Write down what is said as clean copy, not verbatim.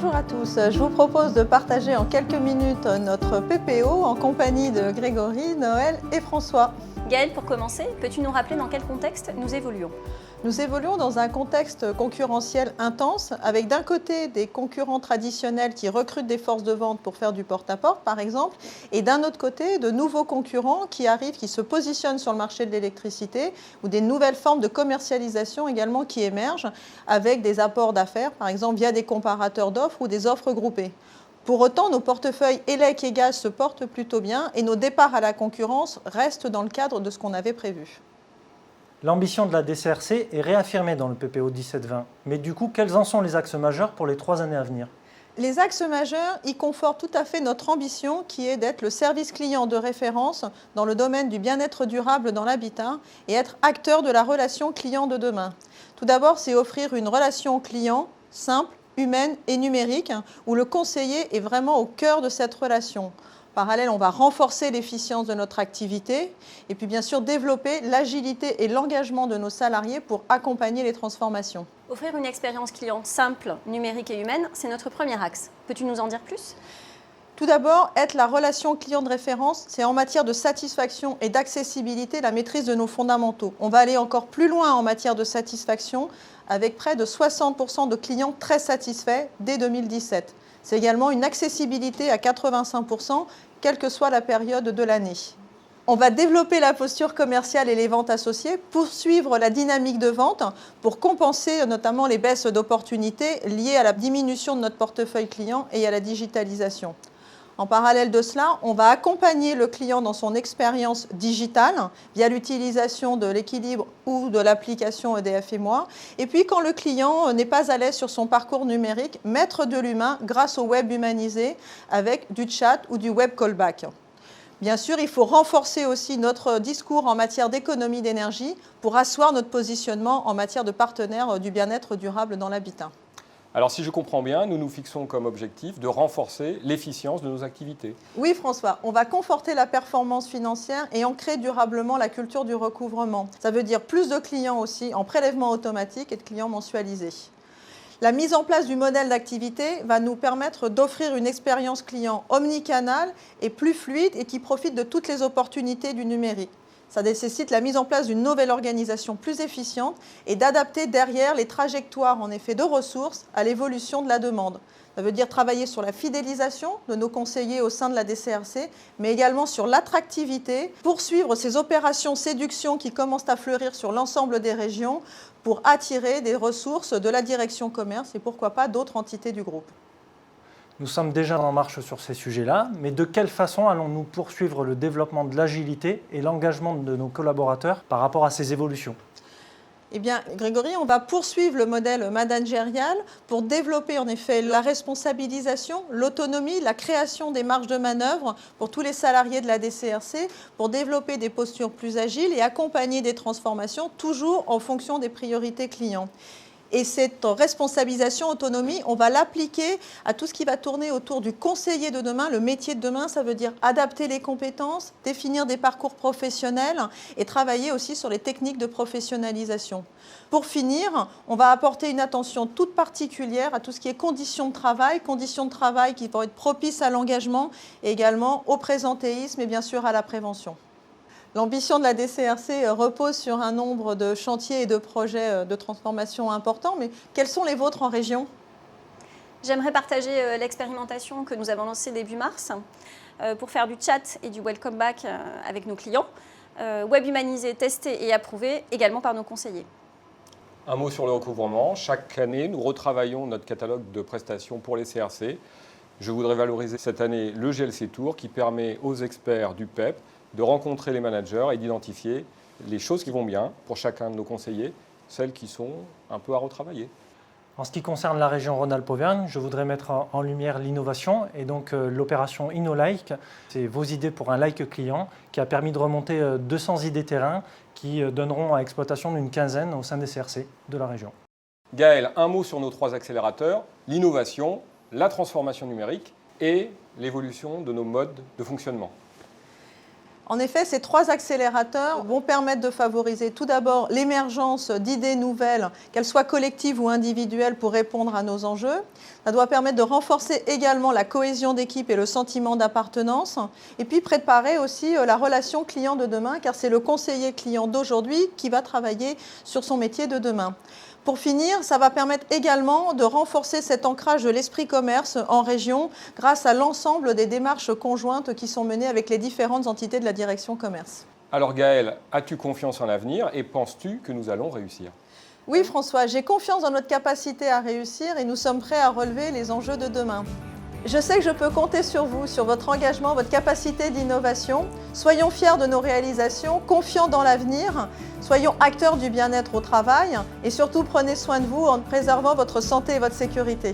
Bonjour à tous, je vous propose de partager en quelques minutes notre PPO en compagnie de Grégory, Noël et François. Gaëlle, pour commencer, peux-tu nous rappeler dans quel contexte nous évoluons ? Nous évoluons dans un contexte concurrentiel intense avec d'un côté des concurrents traditionnels qui recrutent des forces de vente pour faire du porte-à-porte par exemple, et d'un autre côté de nouveaux concurrents qui arrivent, qui se positionnent sur le marché de l'électricité ou des nouvelles formes de commercialisation également qui émergent avec des apports d'affaires par exemple via des comparateurs d'offres ou des offres groupées. Pour autant, nos portefeuilles ELEC et gaz se portent plutôt bien et nos départs à la concurrence restent dans le cadre de ce qu'on avait prévu. L'ambition de la DCRC est réaffirmée dans le PPO 17-20. Mais du coup, quels en sont les axes majeurs pour les 3 années à venir ? Les axes majeurs y confortent tout à fait notre ambition qui est d'être le service client de référence dans le domaine du bien-être durable dans l'habitat et être acteur de la relation client de demain. Tout d'abord, c'est offrir une relation client simple, humaine et numérique où le conseiller est vraiment au cœur de cette relation. Parallèle, on va renforcer l'efficience de notre activité et puis bien sûr développer l'agilité et l'engagement de nos salariés pour accompagner les transformations. Offrir une expérience client simple, numérique et humaine, c'est notre premier axe. Peux-tu nous en dire plus ? Tout d'abord, être la relation client de référence, c'est en matière de satisfaction et d'accessibilité la maîtrise de nos fondamentaux. On va aller encore plus loin en matière de satisfaction avec près de 60% de clients très satisfaits dès 2017. C'est également une accessibilité à 85%, quelle que soit la période de l'année. On va développer la posture commerciale et les ventes associées, poursuivre la dynamique de vente pour compenser notamment les baisses d'opportunités liées à la diminution de notre portefeuille client et à la digitalisation. En parallèle de cela, on va accompagner le client dans son expérience digitale via l'utilisation de l'équilibre ou de l'application EDF et moi. Et puis quand le client n'est pas à l'aise sur son parcours numérique, mettre de l'humain grâce au web humanisé avec du chat ou du web callback. Bien sûr, il faut renforcer aussi notre discours en matière d'économie d'énergie pour asseoir notre positionnement en matière de partenaire du bien-être durable dans l'habitat. Alors si je comprends bien, nous nous fixons comme objectif de renforcer l'efficience de nos activités. Oui François, on va conforter la performance financière et ancrer durablement la culture du recouvrement. Ça veut dire plus de clients aussi en prélèvement automatique et de clients mensualisés. La mise en place du modèle d'activité va nous permettre d'offrir une expérience client omnicanale et plus fluide et qui profite de toutes les opportunités du numérique. Ça nécessite la mise en place d'une nouvelle organisation plus efficiente et d'adapter derrière les trajectoires en effet de ressources à l'évolution de la demande. Ça veut dire travailler sur la fidélisation de nos conseillers au sein de la DCRC, mais également sur l'attractivité, poursuivre ces opérations séduction qui commencent à fleurir sur l'ensemble des régions pour attirer des ressources de la direction commerce et pourquoi pas d'autres entités du groupe. Nous sommes déjà en marche sur ces sujets-là, mais de quelle façon allons-nous poursuivre le développement de l'agilité et l'engagement de nos collaborateurs par rapport à ces évolutions ? Eh bien, Grégory, on va poursuivre le modèle managérial pour développer en effet la responsabilisation, l'autonomie, la création des marges de manœuvre pour tous les salariés de la DCRC, pour développer des postures plus agiles et accompagner des transformations, toujours en fonction des priorités clients. Et cette responsabilisation, autonomie, on va l'appliquer à tout ce qui va tourner autour du conseiller de demain. Le métier de demain, ça veut dire adapter les compétences, définir des parcours professionnels et travailler aussi sur les techniques de professionnalisation. Pour finir, on va apporter une attention toute particulière à tout ce qui est conditions de travail qui vont être propices à l'engagement et également au présentéisme et bien sûr à la prévention. L'ambition de la DCRC repose sur un nombre de chantiers et de projets de transformation importants, mais quels sont les vôtres en région ? J'aimerais partager l'expérimentation que nous avons lancée début mars pour faire du chat et du welcome back avec nos clients, web humanisé, testé et approuvé également par nos conseillers. Un mot sur le recouvrement. Chaque année, nous retravaillons notre catalogue de prestations pour les CRC. Je voudrais valoriser cette année le GLC Tour qui permet aux experts du PEP de rencontrer les managers et d'identifier les choses qui vont bien pour chacun de nos conseillers, celles qui sont un peu à retravailler. En ce qui concerne la région Rhône-Alpes-Auvergne, je voudrais mettre en lumière l'innovation et donc l'opération InnoLike. C'est vos idées pour un like client qui a permis de remonter 200 idées terrain qui donneront à exploitation d'une quinzaine au sein des CRC de la région. Gaëlle, un mot sur nos 3 accélérateurs, l'innovation, la transformation numérique et l'évolution de nos modes de fonctionnement. En effet, ces 3 accélérateurs vont permettre de favoriser tout d'abord l'émergence d'idées nouvelles, qu'elles soient collectives ou individuelles, pour répondre à nos enjeux. Ça doit permettre de renforcer également la cohésion d'équipe et le sentiment d'appartenance. Et puis préparer aussi la relation client de demain, car c'est le conseiller client d'aujourd'hui qui va travailler sur son métier de demain. Pour finir, ça va permettre également de renforcer cet ancrage de l'esprit commerce en région grâce à l'ensemble des démarches conjointes qui sont menées avec les différentes entités de la direction commerce. Alors Gaëlle, as-tu confiance en l'avenir et penses-tu que nous allons réussir ? Oui François, j'ai confiance dans notre capacité à réussir et nous sommes prêts à relever les enjeux de demain. Je sais que je peux compter sur vous, sur votre engagement, votre capacité d'innovation. Soyons fiers de nos réalisations, confiants dans l'avenir, soyons acteurs du bien-être au travail et surtout prenez soin de vous en préservant votre santé et votre sécurité.